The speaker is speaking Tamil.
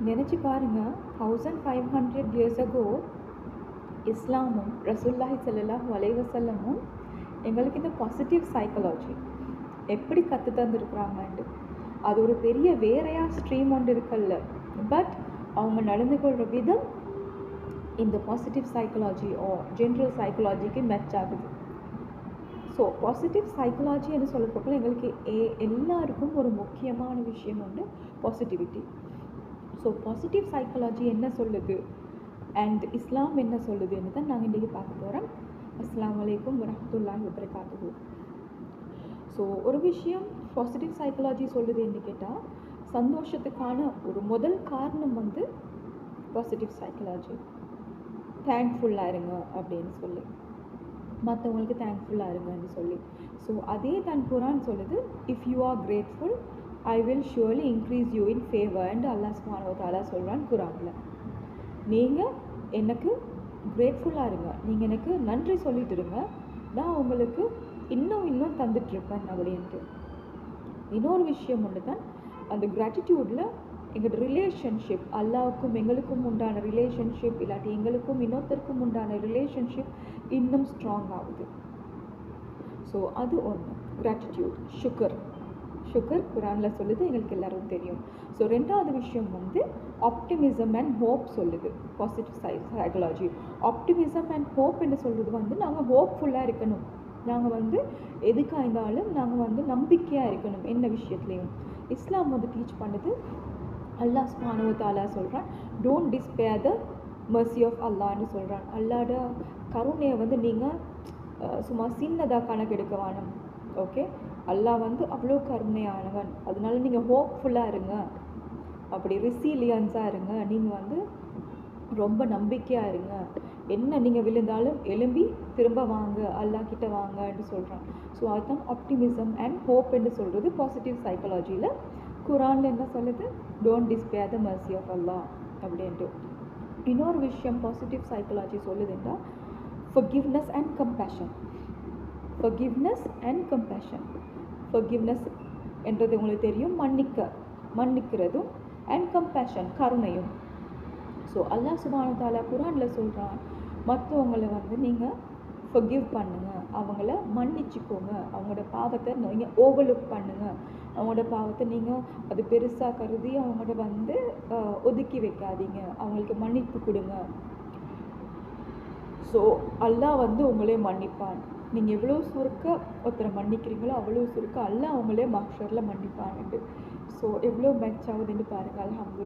நினச்சி பாருங்கள், 1500 years ago இஸ்லாமும் ரசூலுல்லாஹி ஸல்லல்லாஹு அலைஹி வஸல்லமும் எங்களுக்கு இந்த பாசிட்டிவ் சைக்காலஜி எப்படி கற்று தந்துருக்குறாங்கன்ட்டு. அது ஒரு பெரிய வேறையாக ஸ்ட்ரீம் ஒன்று இருக்கல்ல, பட் அவங்க நடந்து கொள்கிற விதம் இந்த பாசிட்டிவ் சைக்காலஜி ஜென்ரல் சைக்காலஜிக்கு மேட்ச் ஆகுது. ஸோ பாசிட்டிவ் சைக்காலஜின்னு சொல்லப்போக்கில் எங்களுக்கு எல்லாருக்கும் ஒரு முக்கியமான விஷயம் உண்டு, பாசிட்டிவிட்டி. ஸோ பாசிட்டிவ் சைக்காலஜி என்ன சொல்லுது அண்ட் இஸ்லாம் என்ன சொல்லுதுன்னு தான் நாங்கள் இன்றைக்கி பார்க்க போகிறோம். அஸ்ஸலாமு அலைக்கும் வரஹ்மத்துல்லாஹி வபரகாத்துஹு. ஸோ ஒரு விஷயம் பாசிட்டிவ் சைக்காலஜி சொல்லுது என்று கேட்டால், சந்தோஷத்துக்கான ஒரு முதல் காரணம் வந்து பாசிட்டிவ் சைக்காலஜி. தேங்க்ஃபுல்லாக இருங்க அப்படின்னு சொல்லி, மற்றவங்களுக்கு தேங்க்ஃபுல்லாக இருங்கன்னு சொல்லி. ஸோ அதே தான் குரான் சொல்லுது, if you are grateful I will surely increase you in favour and Allah சுப்ஹானஹு வ தஆலா சொல்கிறான் குரானில். நீங்கள் எனக்கு கிரேட்ஃபுல்லாக இருங்க, நீங்கள் எனக்கு நன்றி சொல்லிட்டு இருங்க, நான் உங்களுக்கு இன்னும் தந்துட்டுருப்பேன் அப்படின்ட்டு. இன்னொரு விஷயம் ஒன்று தான், அந்த கிராட்டிடியூடில் எங்களோட ரிலேஷன்ஷிப், அல்லாவுக்கும் எங்களுக்கும் உண்டான ரிலேஷன்ஷிப், இல்லாட்டி எங்களுக்கும் இன்னொருத்தருக்கும் உண்டான ரிலேஷன்ஷிப் இன்னும் ஸ்ட்ராங் ஆகுது. ஸோ அது ஒன்று, கிராட்டிடியூட். ஷுக்கர் குரானில் சொல்லுது, எங்களுக்கு எல்லாரும் தெரியும். ஸோ ரெண்டாவது விஷயம் வந்து ஆப்டிமிசம் அண்ட் ஹோப் சொல்லுது positive psychology. Optimism and hope என்று சொல்கிறது வந்து நாங்கள் ஹோப்ஃபுல்லாக இருக்கணும், நாங்கள் வந்து எதுக்காக இருந்தாலும் நாங்கள் வந்து நம்பிக்கையாக இருக்கணும் என்ன விஷயத்துலையும். இஸ்லாம் வந்து டீச் பண்ணுது, அல்லாஹ் சுப்ஹானஹு வ தஆலா சொல்கிறான், don't despair the mercy of அல்லாஹ்னு சொல்கிறான். அல்லாஹ்ட கருணையை வந்து நீங்கள் சும்மா சின்னதாக கணக்கெடுக்க வேணும். ஓகே, அல்லாஹ் வந்து அவ்வளோ கருணையானவன், அதனால நீங்கள் ஹோப்ஃபுல்லாக இருங்க, அப்படி ரெசிலியன்ஸாக இருங்க, நீங்கள் வந்து ரொம்ப நம்பிக்கையாக இருங்க, என்ன நீங்கள் விழுந்தாலும் எழும்பி திரும்ப வாங்க, அல்லாஹ் கிட்ட வாங்கன்னு சொல்கிறான். ஸோ அதுதான் ஆப்டிமிசம் அண்ட் ஹோப் என்று சொல்கிறது பாசிட்டிவ் சைக்காலஜியில். குரானில் என்ன சொல்லுது, don't despair the mercy of Allah அப்படின்ட்டு. இன்னொரு விஷயம் பாசிட்டிவ் சைக்காலஜி சொல்லுதுன்னா forgiveness and compassion. forgiveness என்றது உங்களுக்கு தெரியும், மன்னிக்கிறதும், அண்ட் கம்பேஷன் கருணையும். ஸோ அல்லாஹ் சுப்ஹானஹு வ தஆலா குரானில் சொல்கிறான், மற்றவங்களை வந்து நீங்கள் forgive பண்ணுங்கள், அவங்கள மன்னிச்சுக்கோங்க, அவங்களோட பாவத்தை நீங்கள் ஓவர்லுக் பண்ணுங்கள், அவங்களோட பாவத்தை நீங்கள் அது பெருசாக கருதி அவங்களோட வந்து ஒதுக்கி வைக்காதீங்க, அவங்களுக்கு மன்னிப்பு கொடுங்க. ஸோ அல்லாஹ் வந்து உங்களே மன்னிப்பான். நீங்கள் எவ்வளோ சுருக்க ஒருத்தரை மன்னிக்கிறீங்களோ அவ்வளோ சுருக்க அல்லாஹ் அவங்களே மஹ்ஷரில் மன்னிப்பான்ட்டு. ஸோ எவ்வளோ மேட்ச் ஆகுதுன்னு பாருங்கள். அல்ஹம்துலில்லாஹ்.